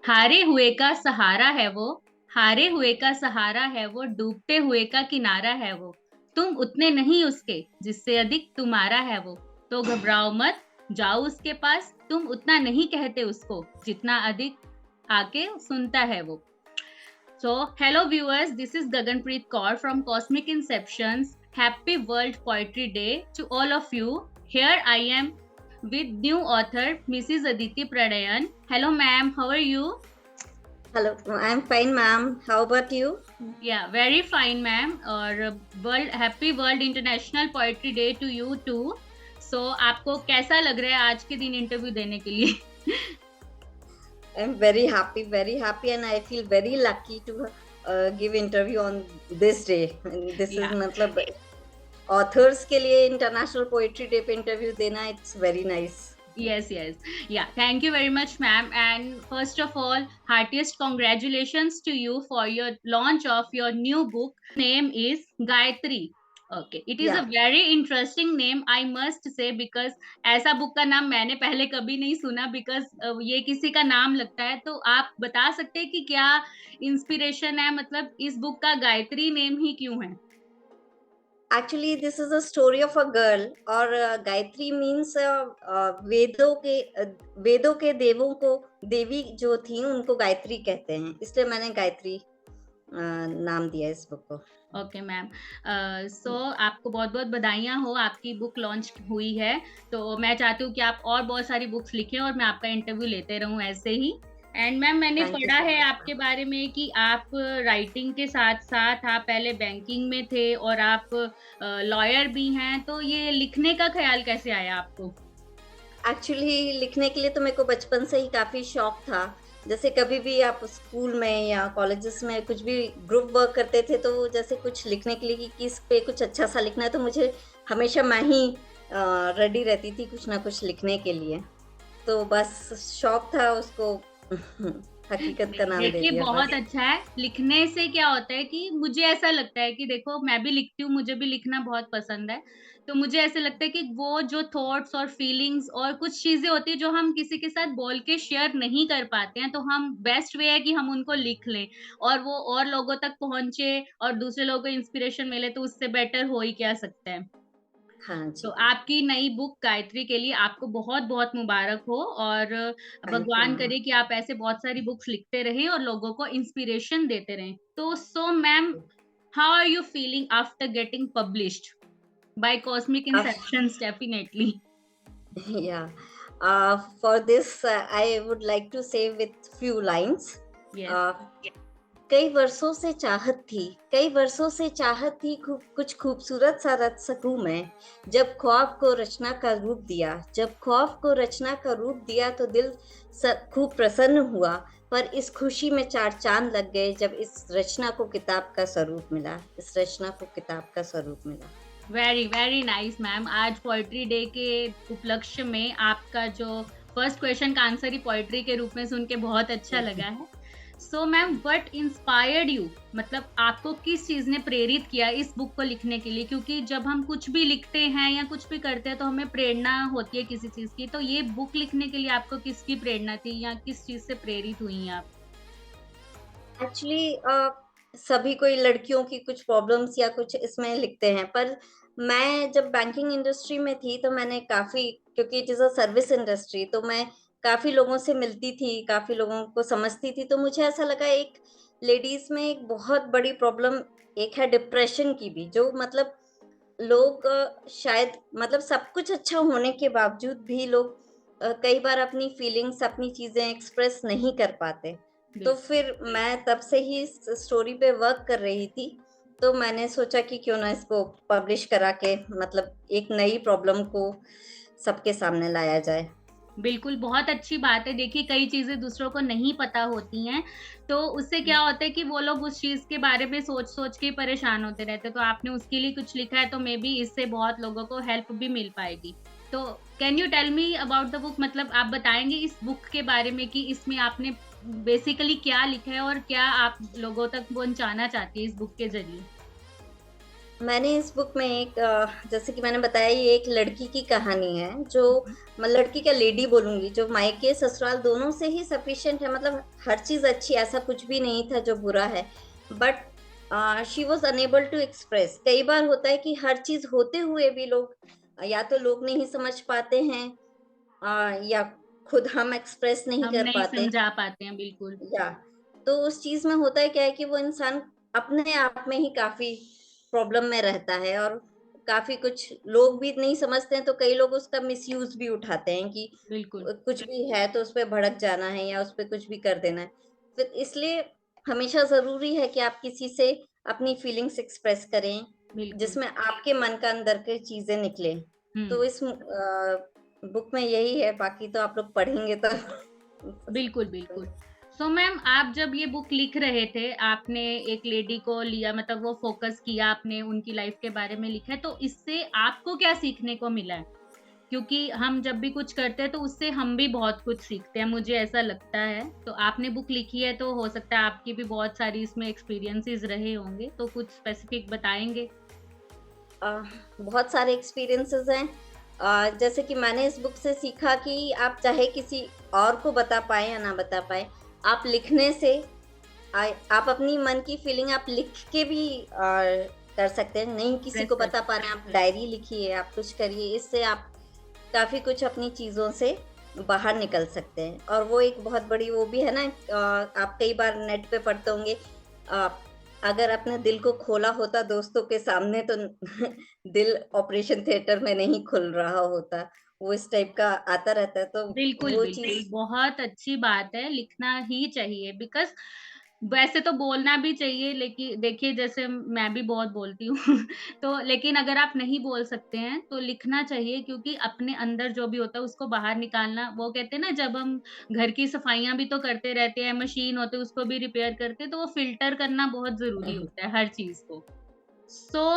हारे हुए का सहारा है वो, हारे हुए का सहारा है वो, डूबते हुए का किनारा है वो। तुम उतने नहीं उसके जिससे अधिक तुम्हारा है वो। तो घबराओ मत, जाओ उसके पास, तुम उतना नहीं कहते उसको जितना अधिक आके सुनता है वो। So, hello viewers, this is Gaganpreet Kaur from Cosmic Inceptions. Happy World Poetry Day to all of you. Here I am with new author Mrs. Aditi Pradayan. Hello ma'am, how are you? Hello, I'm fine, ma'am. How about you? Yeah, very fine ma'am. और world happy world international poetry day to you too. So आपको कैसा लग रहा है आज के दिन interview देने के लिए? I'm very happy, and I feel very lucky to give interview on this day. And this is Yeah. मतलब authors के लिए International Poetry Day पे interview देना, it's very nice. Yes. Yeah. Thank you very much, ma'am. And first of all, heartiest congratulations to you for your launch of your new book. Name is Gayatri. Okay. It is a Yeah. very interesting name, I must say, because ऐसा book का नाम मैंने पहले कभी नहीं सुना. Because ये किसी का नाम लगता है. तो आप बता सकते हैं कि क्या इंस्पिरेशन है, मतलब इस बुक का गायत्री नेम ही क्यों है? Actually, this is a story of a girl, और गायत्री मीन्स वेदों के देवों को, देवी जो थी उनको गायत्री कहते हैं, इसलिए मैंने गायत्री नाम दिया इस बुक को। Okay ma'am. सो आपको बहुत-बहुत बधाइयाँ हो, आपकी बुक लॉन्च हुई है. तो मैं चाहती हूँ कि आप और बहुत सारी बुक्स लिखें और मैं आपका इंटरव्यू लेते रहूँ ऐसे ही. एंड मैम मैंने थैंक यू पढ़ा सो है मच। आपके बारे में कि आप राइटिंग के साथ-साथ आप पहले बैंकिंग में थे और आप लॉयर भी हैं. तो ये लिखने का ख़्याल कैसे आया आपको? एक्चुअली लिखने के लिए तो मेरे को बचपन से ही काफ़ी शौक था। जैसे कभी भी आप स्कूल में या कॉलेजेस में कुछ भी ग्रुप वर्क करते थे, तो जैसे कुछ लिखने के लिए कि किस पे कुछ अच्छा-सा लिखना है, तो मुझे हमेशा मैं ही रेडी रहती थी कुछ ना कुछ लिखने के लिए। तो बस शौक था, उसको हकीकत का नाम दे देखिए दिया बहुत बस। अच्छा है. लिखने से क्या होता है कि मुझे ऐसा लगता है कि देखो मैं भी लिखती हूँ, मुझे भी लिखना बहुत पसंद है. तो मुझे ऐसा लगता है कि वो जो थॉट्स और फीलिंग्स और कुछ चीज़ें होती हैं जो हम किसी के साथ बोल के शेयर नहीं कर पाते हैं, तो हम बेस्ट वे है कि हम उनको लिख लें और वो और लोगों तक पहुँचे और दूसरे लोगों को इंस्पिरेशन मिले, तो उससे बेटर हो ही क्या सकता है. हाँ तो जी, आपकी नई बुक गायत्री के लिए आपको बहुत-बहुत मुबारक हो और थैंक यू भगवान मैम। करे कि आप ऐसे बहुत सारी बुक्स लिखते रहें और लोगों को इंस्पिरेशन देते रहें. तो so ma'am, how are you feeling after getting published by cosmic inceptions definitely? Yeah. For this, I would like to say with few lines. Yes. Uh, कई वर्षों से चाहत थी, कई वर्षों से चाहत थी, कुछ खूबसूरत सा रच सकूं मैं। जब ख्वाब को रचना का रूप दिया, जब ख्वाब को रचना का रूप दिया, तो दिल खूब प्रसन्न हुआ। पर इस खुशी में चार चांद लग गए जब इस रचना को किताब का स्वरूप मिला, इस रचना को किताब का स्वरूप मिला। Very nice ma'am. आज पोएट्री डे के उपलक्ष्य में आपका जो फर्स्ट क्वेश्चन का आंसर ही पोएट्री के रूप में सुन के बहुत अच्छा लगा है. So ma'am, what inspired you, मतलब आपको किस चीज़ ने प्रेरित किया इस बुक को लिखने के लिए? क्योंकि जब हम कुछ भी लिखते हैं या कुछ भी करते हैं तो हमें प्रेरणा होती है किसी चीज़ की. तो ये बुक लिखने के लिए आपको किसकी प्रेरणा थी या किस चीज़ से प्रेरित हुई हैं आप? एक्चुअली सभी कोई लड़कियों की कुछ प्रॉब्लम्स या कुछ इसमें लिखते हैं, पर मैं जब बैंकिंग इंडस्ट्री में थी, तो मैंने काफ़ी, क्योंकि it is a service industry, तो मैं काफ़ी लोगों से मिलती थी, काफ़ी लोगों को समझती थी, तो मुझे ऐसा लगा एक लेडीज़ में एक बहुत बड़ी प्रॉब्लम एक है डिप्रेशन की भी, जो मतलब लोग शायद मतलब सब कुछ अच्छा होने के बावजूद भी लोग कई बार अपनी फीलिंग्स, अपनी चीज़ें एक्सप्रेस नहीं कर पाते। तो बिल्कुल. फिर मैं तब से ही इस स्टोरी पे वर्क कर रही थी, तो मैंने सोचा कि क्यों ना इसको पब्लिश करा के मतलब एक नई प्रॉब्लम को सबके सामने लाया जाए। बिल्कुल, बहुत अच्छी बात है. देखिए, कई चीज़ें दूसरों को नहीं पता होती हैं, तो उससे क्या होता है कि वो लोग उस चीज़ के बारे में सोच-सोच के परेशान होते रहते हैं. तो आपने उसके लिए कुछ लिखा है, तो मेबी इससे बहुत लोगों को हेल्प भी मिल पाएगी. तो can you tell me about the book, मतलब आप बताएँगे इस बुक के बारे में कि इसमें आपने बेसिकली क्या लिखा है और क्या आप लोगों तक पहुँचाना चाहती हैं इस बुक के ज़रिए? मैंने इस बुक में एक जैसे कि मैंने बताया, ये एक लड़की की कहानी है जो, हम्म, मैं लड़की क्या लेडी बोलूंगी, जो मायके ससुराल दोनों से ही सफिशिएंट है, मतलब हर चीज अच्छी, ऐसा कुछ भी नहीं था जो बुरा है। But she was unable to express. कई बार होता है कि हर चीज होते हुए भी लोग, या तो लोग नहीं समझ पाते हैं, या खुद हम एक्सप्रेस नहीं हम कर नहीं पाते, समझा पाते हैं, बिल्कुल। या तो उस चीज में होता है क्या है कि वो इंसान अपने आप में ही काफी प्रॉब्लम में रहता है, और काफी कुछ लोग भी नहीं समझते हैं, तो कई लोग उसका मिसयूज भी उठाते हैं कि बिल्कुल कुछ भी है तो उस पर भड़क जाना है या उस पर कुछ भी कर देना है। फिर इसलिए हमेशा जरूरी है कि आप किसी से अपनी फीलिंग्स एक्सप्रेस करें, बिल्कुल। जिसमें आपके मन का अंदर की चीजें निकले। तो हम्म। इस बुक में यही है, बाकी तो आप लोग पढ़ेंगे तो बिल्कुल बिल्कुल। सो मैम, आप जब ये बुक लिख रहे थे, आपने एक लेडी को लिया, मतलब वो फोकस किया, आपने उनकी लाइफ के बारे में लिखा है, तो इससे आपको क्या सीखने को मिला है? क्योंकि हम जब भी कुछ करते हैं तो उससे हम भी बहुत कुछ सीखते हैं, मुझे ऐसा लगता है। तो आपने बुक लिखी है तो हो सकता है आपकी भी बहुत सारी इसमें एक्सपीरियंसेस रहे होंगे, तो कुछ स्पेसिफिक बताएंगे? अ, बहुत सारे एक्सपीरियंसेस हैं। जैसे कि मैंने इस बुक से सीखा कि आप चाहे किसी और को बता पाए या ना बता पाए, आप लिखने से आप अपनी मन की फीलिंग आप लिख के भी कर सकते हैं। नहीं किसी एक्सप्रेस को कर बता पा सकते रहे हैं, आप डायरी लिखिए, आप कुछ करिए, इससे आप काफी कुछ अपनी चीजों से बाहर निकल सकते हैं। और वो एक बहुत बड़ी वो भी है ना, आप कई बार नेट पे पढ़ते होंगे, अ, अगर अपने दिल को खोला होता दोस्तों के सामने तो दिल ऑपरेशन थिएटर में नहीं खुल रहा होता, वो इस टाइप का आता रहता है, तो बिल्कुल, वो बिल्कुल, चीज। बहुत अच्छी बात है, लिखना ही चाहिए, बिकॉज़ वैसे तो बोलना भी चाहिए, लेकिन देखिए जैसे मैं भी बहुत बोलती हूँ तो लेकिन अगर आप नहीं बोल सकते हैं, तो लिखना चाहिए, क्योंकि अपने अंदर जो भी होता है उसको बाहर निकालना, वो कहते हैं ना, जब हम घर की सफाइयाँ भी तो करते रहते हैं, मशीन होती है उसको भी रिपेयर करते हैं, तो वो फ़िल्टर करना बहुत ज़रूरी होता है हर चीज़ को। सो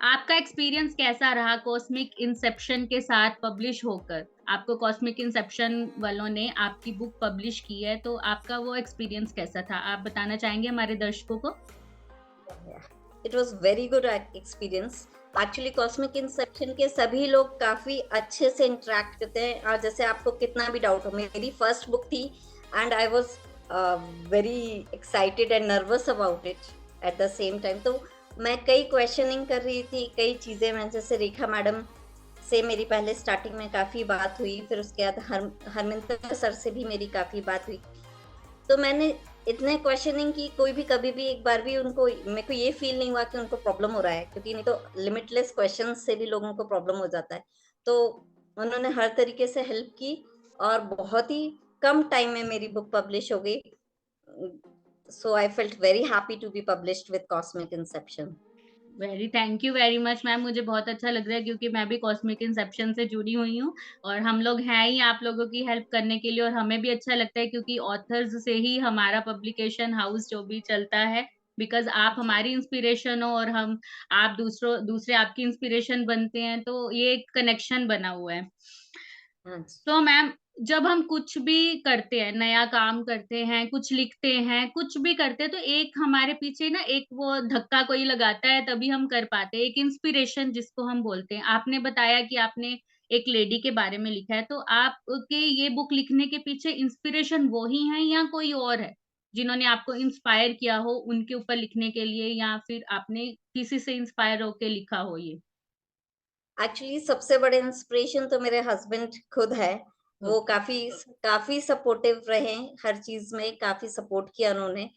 आपका एक्सपीरियंस कैसा रहा कॉस्मिक इंसेप्शन के साथ पब्लिश होकर? आपको कॉस्मिक इंसेप्शन वालों ने आपकी बुक पब्लिश की है, तो आपका वो एक्सपीरियंस कैसा था? आप बताना चाहेंगे हमारे दर्शकों को? It was very good experience. Actually cosmic Inception के सभी लोग काफी अच्छे से इंटरेक्ट करते हैं, और जैसे आपको कितना भी डाउट हो, मेरी फर्स्ट बुक थी and I was very excited and nervous about it at the same time. तो मैं कई क्वेश्चनिंग कर रही थी, कई चीजें, मैं जैसे रेखा मैडम से मेरी पहले स्टार्टिंग में काफी बात हुई, फिर उसके बाद हरमिंदर सर से भी मेरी काफी बात हुई। तो मैंने इतने क्वेश्चनिंग की, कोई भी कभी भी एक बार भी उनको, मेरे को ये फील नहीं हुआ कि उनको प्रॉब्लम हो रहा है, क्योंकि नहीं तो लिमिटलेस क्वेश्चन से भी लोगों को प्रॉब्लम हो जाता है। तो उन्होंने हर तरीके से हेल्प की, और बहुत ही कम टाइम में मेरी बुक पब्लिश हो गई। So I felt very happy to be published with cosmic inception. Very thank you very much ma'am, मुझे बहुत अच्छा लग रहा है, क्योंकि मैं भी कॉस्मिक इंसेप्शन से जुड़ी हुई हूँ, और हम लोग हैं ही आप लोगों की हेल्प करने के लिए, और हमें भी अच्छा लगता है क्योंकि ऑथर्स से ही हमारा पब्लिकेशन हाउस जो भी चलता है, बिकॉज आप हमारी इंस्पिरेशन हो, और हम आप दूसरे आपकी इंस्पिरेशन बनते हैं, तो ये एक कनेक्शन बना हुआ है। हाँ जी। तो मैम, जब हम कुछ भी करते हैं, नया काम करते हैं, कुछ लिखते हैं, कुछ भी करते हैं, तो एक हमारे पीछे ना एक वो धक्का कोई लगाता है, तभी हम कर पाते हैं, एक इंस्पिरेशन जिसको हम बोलते हैं। आपने बताया कि आपने एक लेडी के बारे में लिखा है, तो आपके ये बुक लिखने के पीछे इंस्पिरेशन वो ही है या कोई और है, जिन्होंने आपको इंस्पायर किया हो उनके ऊपर लिखने के लिए, या फिर आपने किसी से इंस्पायर होके लिखा हो ये? एक्चुअली सबसे बड़े इंस्पिरेशन तो मेरे हस्बैंड खुद है। वो ओके। काफी काफी सपोर्टिव रहे, हर चीज में काफी सपोर्ट किया उन्होंने।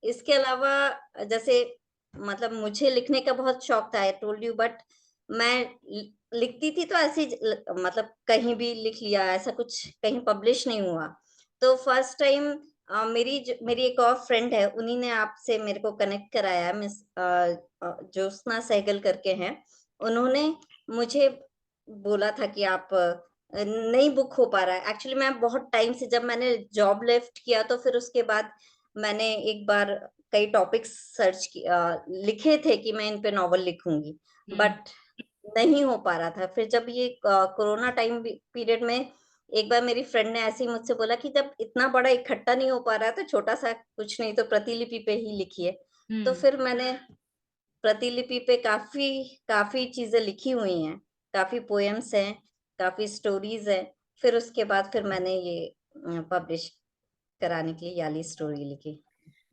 इसके अलावा जैसे, मतलब मुझे लिखने का बहुत शौक था, आई टोल्ड यू, बट मैं लिखती थी तो ऐसे ही मतलब कहीं भी लिख लिया, ऐसा कुछ कहीं पब्लिश नहीं हुआ। तो फर्स्ट टाइम मेरी एक और फ्रेंड है, उन्हीं ने आपसे मेरे को कनेक्ट कराया, मिस ज्योत्सना सहगल करके हैं। उन्होंने मुझे बोला था कि आप नई बुक हो पा रहा है। एक्चुअली मैं बहुत टाइम से, जब मैंने जॉब लेफ्ट किया तो फिर उसके बाद मैंने एक बार कई टॉपिक्स लिखे थे कि मैं इन पे नॉवल लिखूंगी, हम्म। बट नहीं हो पा रहा था। फिर जब ये कोरोना टाइम पीरियड में एक बार मेरी फ्रेंड ने ऐसे ही मुझसे बोला कि जब इतना बड़ा इकट्ठा नहीं हो पा रहा है तो छोटा सा कुछ नहीं तो प्रतिलिपि पे ही लिखिए। तो हम्म। फिर मैंने प्रतिलिपि पे काफ़ी काफ़ी चीज़ें लिखी हुई हैं, काफ़ी पोएम्स हैं, काफ़ी स्टोरीज़ हैं। फिर उसके बाद फिर मैंने ये पब्लिश कराने के लिए याली स्टोरी लिखी।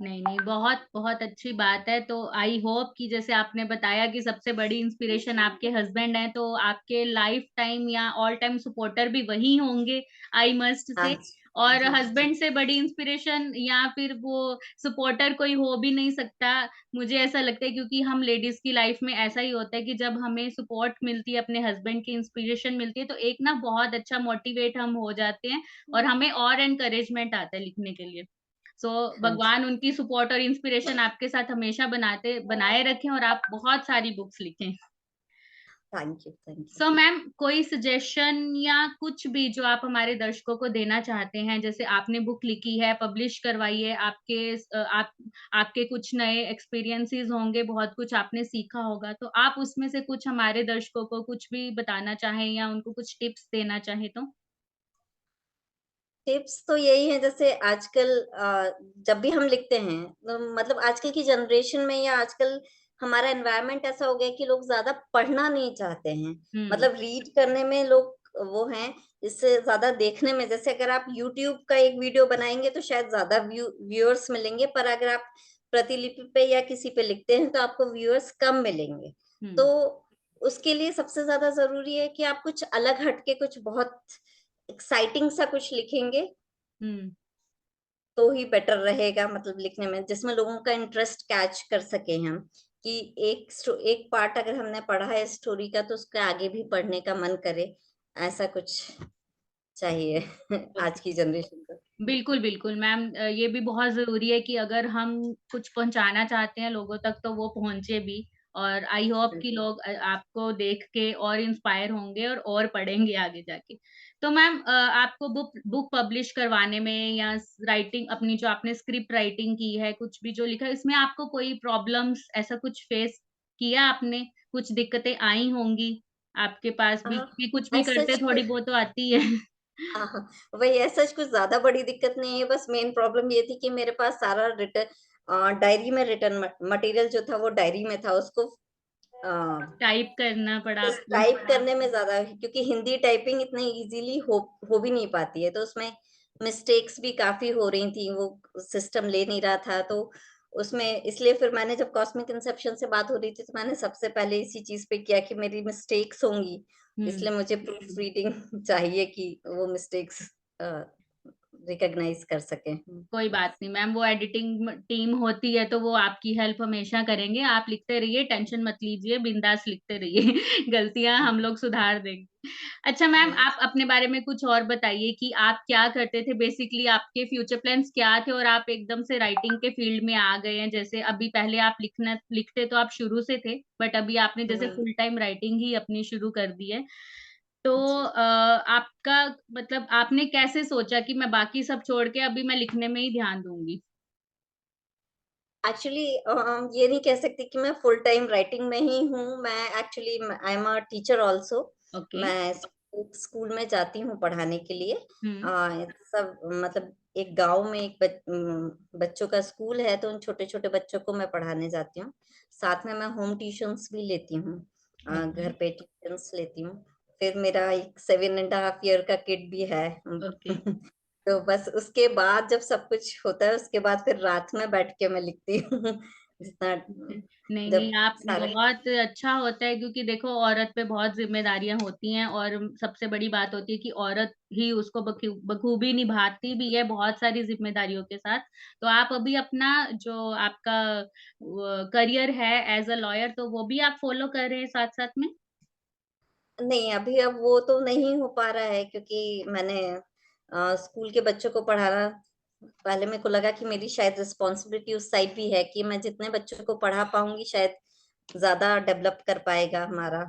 नहीं, नहीं, बहुत बहुत अच्छी बात है। तो आई होप कि जैसे आपने बताया कि सबसे बड़ी इंस्पिरेशन आपके हस्बैंड हैं, तो आपके लाइफ टाइम या ऑल टाइम सपोर्टर भी वही होंगे, आई मस्ट हाँ से। जी। और जी, जी। हस्बैंड से बड़ी इंस्पिरेशन या फिर वो सपोर्टर कोई हो भी नहीं सकता। मुझे ऐसा लगता है, क्योंकि हम लेडीज़ की लाइफ में ऐसा ही होता है कि जब हमें सपोर्ट मिलती है, अपने हस्बैंड की इंस्पिरेशन मिलती है, तो एक ना बहुत अच्छा मोटिवेट हम हो जाते हैं और हमें और एनकरेजमेंट आता है लिखने के लिए। हाँ जी। भगवान उनकी सपोर्ट और इंस्पिरेशन आपके साथ हमेशा बनाए रखें और आप बहुत सारी बुक्स लिखें। Thank you, thank you. So ma'am, कोई सजेशन या कुछ भी जो आप हमारे दर्शकों को देना चाहते हैं? जैसे आपने बुक लिखी है, पब्लिश करवाई है, आपके कुछ नए एक्सपीरियंसेस होंगे, बहुत कुछ आपने सीखा होगा, तो आप उसमें से कुछ हमारे दर्शकों को कुछ भी बताना चाहें या उनको कुछ टिप्स देना चाहें तो? टिप्स तो यही है, जैसे आजकल जब भी हम लिखते हैं तो मतलब आजकल की जनरेशन में या आजकल हमारा एनवायरनमेंट ऐसा हो गया है कि लोग ज़्यादा पढ़ना नहीं चाहते हैं। हुँ, मतलब रीड करने में लोग वो हैं, इससे ज़्यादा देखने में, जैसे अगर आप यूट्यूब का एक वीडियो बनाएँगे तो शायद ज़्यादा व्यूअर्स मिलेंगे, पर अगर आप प्रतिलिपि पे या किसी पे लिखते हैं तो आपको व्यूअर्स कम मिलेंगे। तो हुँ, उसके लिए सबसे ज़्यादा ज़रूरी है कि आप कुछ अलग हट के कुछ बहुत एक्साइटिंग सा कुछ लिखेंगे, हुँ। तो ही बेटर रहेगा, मतलब लिखने में, जिसमें लोगों का इंटरेस्ट कैच कर सकें हम, कि एक पार्ट अगर हमने पढ़ा है स्टोरी का तो उसका आगे भी पढ़ने का मन करे, ऐसा कुछ चाहिए आज की जनरेशन को। बिल्कुल, बिल्कुल मैम, ये भी बहुत ज़रूरी है कि अगर हम कुछ पहुँचाना चाहते हैं लोगों तक तो वो पहुँचे भी। और आई होप कि बिल्कुल। लोग आपको देख के और इंस्पायर होंगे और पढ़ेंगे आगे जाके। तो मैम, आपको बुक बुक पब्लिश करवाने में या राइटिंग अपनी जो आपने स्क्रिप्ट राइटिंग की है, कुछ भी जो लिखा है, इसमें आपको कोई प्रॉब्लम्स ऐसा कुछ फेस किया आपने? कुछ दिक्कतें आई होंगी आपके पास भी, हाँ, क्योंकि कुछ भी एज़ करते सच थोड़ी बहुत तो आती है। हाँ, हाँ, वही एज़ सच कुछ ज़्यादा बड़ी दिक्कत नहीं है, बस मेन प्रॉब्लम ये थी कि मेरे पास सारा डायरी में रिटन मटेरियल जो था वो डायरी में था, उसको अ टाइप करना पड़ा बस आपको। टाइप करने में ज़्यादा, क्योंकि हिंदी टाइपिंग इतनी ईज़िली हो भी नहीं पाती है, तो उसमें मिस्टेक्स भी काफ़ी हो रही थी, वो सिस्टम ले नहीं रहा था, तो उसमें इसलिए फिर मैंने जब कॉस्मिक इंसेप्शन से बात हो रही थी, तो मैंने सबसे पहले इसी चीज़ पे किया कि मेरी मिस्टेक्स होंगी, हुँ। इसलिए मुझे प्रूफ रीडिंग चाहिए कि वो मिस्टेक्स अ, रिकॉग्नाइज़ कर सकें। हुँ, कोई बात नहीं मैम, वो एडिटिंग टीम होती है तो वो आपकी हेल्प हमेशा करेंगे। आप लिखते रहिए, टेंशन मत लीजिए, बिंदास लिखते रहिए। गलतियाँ हम लोग सुधार देंगे। अच्छा मैम, हाँ। आप अपने बारे में कुछ और बताइए कि आप क्या करते थे? बेसिकली आपके फ्यूचर प्लान्स क्या थे और आप एकदम से राइटिंग के फील्ड में आ गए हैं? जैसे अभी पहले आप लिखते तो आप शुरू से थे, बट अभी आपने जैसे हुँ, फुल टाइम राइटिंग ही अपनी शुरू कर दी है। तो जी। आपका मतलब आपने कैसे सोचा कि मैं बाकी सब छोड़ के अभी मैं लिखने में ही ध्यान दूँगी? एक्चुअली ये नहीं कह सकती कि मैं फुल टाइम राइटिंग में ही हूँ। मैं actually I am a teacher also. Okay. मैं स्कूल में जाती हूँ पढ़ाने के लिए। हुँ, सब मतलब एक गाँव में बच्चों का स्कूल है, तो उन छोटे-छोटे बच्चों को मैं पढ़ाने जाती हूँ। साथ में मैं होम ट्यूशन्स भी लेती हूँ। ओके, घर पे ट्यूशन्स लेती हूँ। फिर मेरा एक 7 एंड हाफ ईयर का किड भी है। ओके। तो बस उसके बाद जब सब कुछ होता है, उसके बाद फिर रात में बैठ के मैं लिखती हूँ। जितना नहीं, जब नहीं, आप सारे बहुत अच्छा होता है, क्योंकि देखो औरत पे बहुत ज़िम्मेदारियाँ होती हैं और सबसे बड़ी बात होती है कि औरत ही उसको बखूबी निभाती भी है बहुत सारी ज़िम्मेदारियों के साथ। तो आप अभी अपना जो आपका करियर है एज़ अ लॉयर, तो वो भी आप फ़ॉलो कर रहे हैं साथ-साथ में? नहीं, अभी अब वो तो नहीं हो पा रहा है, क्योंकि मैंने स्कूल के बच्चों को पढ़ाना, पहले मेरे को लगा कि मेरी शायद रिस्पॉन्सिबिलिटी उस साइड भी है कि मैं जितने बच्चों को पढ़ा पाऊँगी शायद ज़्यादा डेवलप कर पाएगा हमारा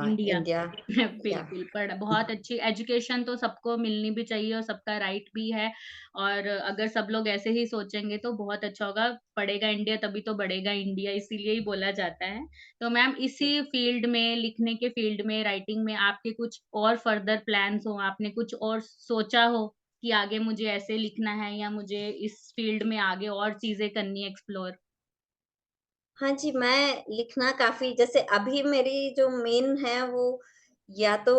इंडिया। इंडिया। या बिल्कुल, पढ़ बहुत अच्छी एजुकेशन तो सबको मिलनी भी चाहिए और सबका राइट भी है। और अगर सब लोग ऐसे ही सोचेंगे तो बहुत अच्छा होगा, पढ़ेगा इंडिया तभी तो बढ़ेगा इंडिया, इसीलिए ही बोला जाता है। तो मैम, इसी फील्ड में, लिखने के फील्ड में, राइटिंग में आपके कुछ और फर्दर प्लान्स हो, आपने कुछ और सोचा हो कि आगे मुझे ऐसे लिखना है या मुझे इस फील्ड में आगे और चीज़ें करनी है एक्सप्लोर? हाँ जी, मैं लिखना काफ़ी, जैसे अभी मेरी जो मेन है वो या तो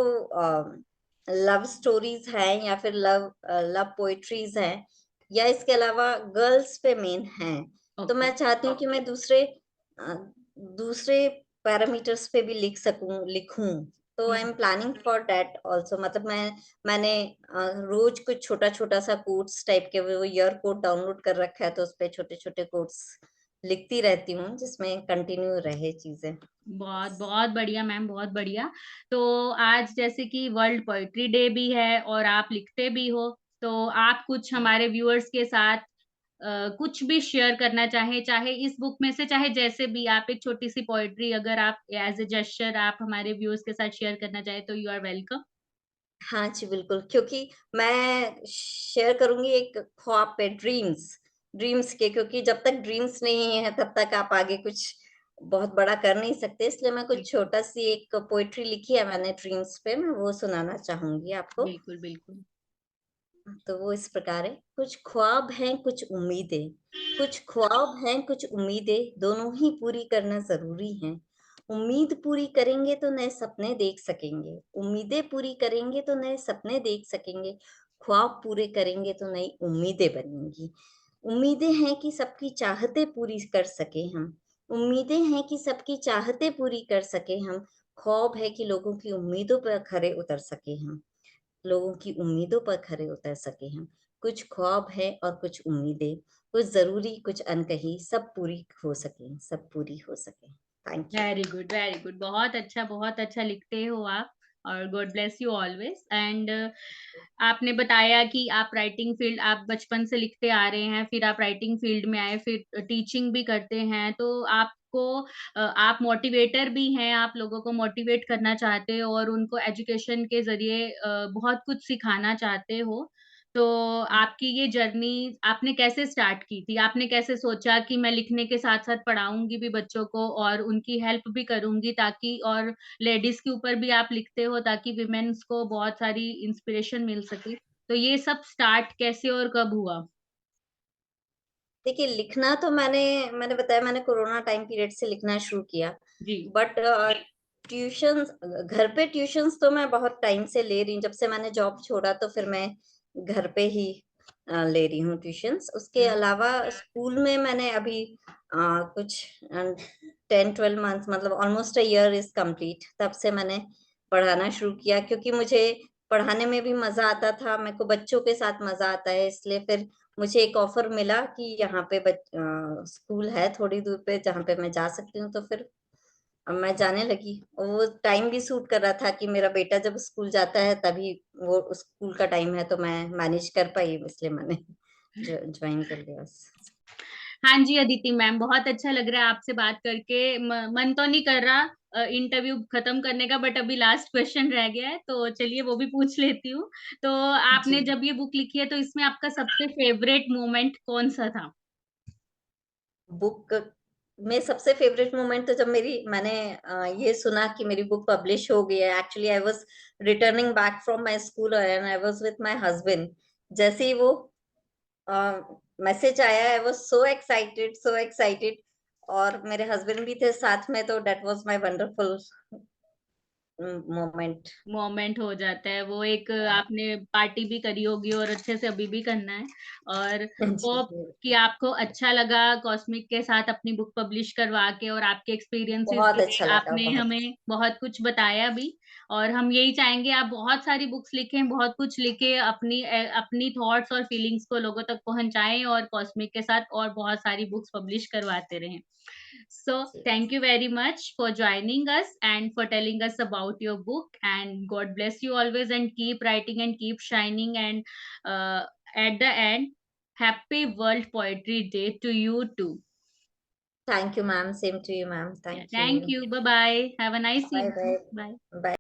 लव स्टोरीज़ हैं या फिर लव पोएट्रीज़ हैं, या इसके अलावा गर्ल्स पे मेन हैं। तो ओके। मैं चाहती हूँ कि मैं दूसरे पैरामीटर्स पे भी लिखूँ। तो I am planning for that also, मतलब मैंने रोज़ कुछ छोटा-छोटा सा कोट्स टाइप के वो ईयर कोड डाउनलोड कर रखा है, तो उसपे छोटे-छोटे कोट्स लिखती रहती हूँ, जिसमें कंटिन्यू रहे चीज़ें। बहुत, बहुत बढ़िया मैम, बहुत बढ़िया। तो आज जैसे कि वर्ल्ड पोएट्री डे भी है और आप लिखते भी हो, तो आप कुछ हमारे व्यूअर्स के साथ कुछ भी शेयर करना चाहें, चाहे इस बुक में से, चाहे जैसे भी आप एक छोटी-सी पोएट्री अगर आप एज़ अ जेस्चर आप हमारे व्यूअर्स के साथ शेयर करना चाहें, तो यू आर वेलकम। हाँ जी, बिल्कुल, क्योंकि मैं शेयर करूँगी एक ख्वाब पे, ड्रीम्स के, क्योंकि जब तक ड्रीम्स नहीं है तब तक आप आगे कुछ बहुत बड़ा कर नहीं सकते, इसलिए मैं कुछ बिल्कुल, छोटा-सी एक पोएट्री लिखी है मैंने ड्रीम्स पे, मैं वो सुनाना चाहूँगी आपको। बिल्कुल, बिल्कुल। तो वो इस प्रकार है, कुछ ख्वाब हैं, कुछ उम्मीदें, कुछ ख्वाब हैं, कुछ उम्मीदें, दोनों ही पूरी करना ज़रूरी है। उम्मीद पूरी करेंगे तो नए सपने देख सकेंगे, उम्मीदें पूरी करेंगे तो नए सपने देख सकेंगे, ख्वाब पूरे करेंगे तो नई उम्मीदें बनेंगी। उम्मीदें हैं कि सबकी चाहतें पूरी कर सकें हम, उम्मीदें हैं कि सबकी चाहतें पूरी कर सकें हम, ख्वाब है कि लोगों की उम्मीदों पर खरे उतर सकें हम। लोगों की उम्मीदों पर खरे उतर सके हम। कुछ ख्वाब है और कुछ उम्मीदें, कुछ ज़रूरी, कुछ अनकही, सब पूरी हो सकें, सब पूरी हो सकें। Thank you. Very good, very good. बहुत अच्छा लिखते हो आप और God bless you always and आपने बताया कि आप राइटिंग फ़ील्ड आप बचपन से लिखते आ रहे हैं, फिर आप राइटिंग फ़ील्ड में आए, फिर टीचिंग भी करते हैं, तो आपको आप मोटिवेटर भी हैं, आप लोगों को मोटिवेट करना चाहते हो और उनको एजुकेशन के ज़रिए बहुत कुछ सिखाना चाहते हो। तो आपकी ये जर्नी आपने कैसे स्टार्ट की थी? आपने कैसे सोचा कि मैं लिखने के साथ-साथ पढ़ाऊँगी भी बच्चों को और उनकी हेल्प भी करूँगी ताकि और लेडीज़ के ऊपर भी आप लिखते हो ताकि वुमेन्स को बहुत सारी इंस्पिरेशन मिल सके। तो ये सब स्टार्ट कैसे और कब हुआ? देखिए, लिखना तो मैंने बताया, मैंने कोरोना टाइम पीरियड से लिखना शुरू किया। जी, बट घर पे ट्यूशन्स तो मैं बहुत टाइम से ले रही हूँ। जब से मैंने जॉब छोड़ा तो फिर मैं घर पे ही ले रही हूँ ट्यूशन्स। उसके हुँ, अलावा स्कूल में मैंने अभी कुछ 10-12 मंथ्स, मतलब almost a year is complete, तब से मैंने पढ़ाना शुरू किया, क्योंकि मुझे पढ़ाने में भी मज़ा आता था, मेरे को बच्चों के साथ मज़ा आता है, इसलिए फिर मुझे एक ऑफ़र मिला कि यहाँ पे स्कूल है थोड़ी दूर पे जहाँ पे मैं जा सकती हूँ, तो फिर अब मैं जाने लगी, और वो टाइम भी सूट कर रहा था कि मेरा बेटा जब स्कूल जाता है तभी वो स्कूल का टाइम है, तो मैं मैनेज कर पाई, इसलिए मैंने जॉइन कर लिया बस। हाँ जी, अदिति मैम बहुत अच्छा लग रहा है आपसे बात करके। मन तो नहीं कर रहा इंटरव्यू खत्म करने का बट अभी लास्ट क्वेश्चन रह गया है तो चलिए वो भी पूछ लेती हूँ। तो जी। आपने जब ये बुक लिखी है तो इसमें आपका सबसे फेवरेट मोमेंट कौन-सा था? बुक में सबसे फ़ेवरेट मोमेंट तो जब मैंने ये सुना कि मेरी बुक पब्लिश हो गई है। Actually I was returning back from my school and I was with my husband. जैसे ही वो अ, मैसेज आया, आई वाज़ सो एक्साइटेड, और मेरे हस्बैंड भी थे साथ में, तो that was my wonderful moment. Moment हो जाता है, वो एक आपने पार्टी भी करी होगी और अच्छे से अभी भी करना है और जी, होप कि आपको अच्छा लगा कॉस्मिक के साथ अपनी बुक पब्लिश करवा के और आपके एक्सपीरियंसेस बहुत भी अच्छा लगा, आपने बहुत। हमें बहुत कुछ बताया भी और हम यही चाहेंगे आप बहुत सारी बुक्स लिखें, बहुत कुछ लिखें, अपनी थॉट्स और फीलिंग्स को लोगों तक पहुँचाएँ और कॉस्मिक के साथ और बहुत सारी बुक्स पब्लिश करवाते रहें। So, जी, thank you very much for joining us and for telling us about your book. And God bless you always and keep writing and keep shining. And at the end, happy World Poetry Day to you too. Thank you ma'am, same to you ma'am, Yeah, thank thank you. you. Bye bye. Have a nice bye evening. Bye. Bye. Bye.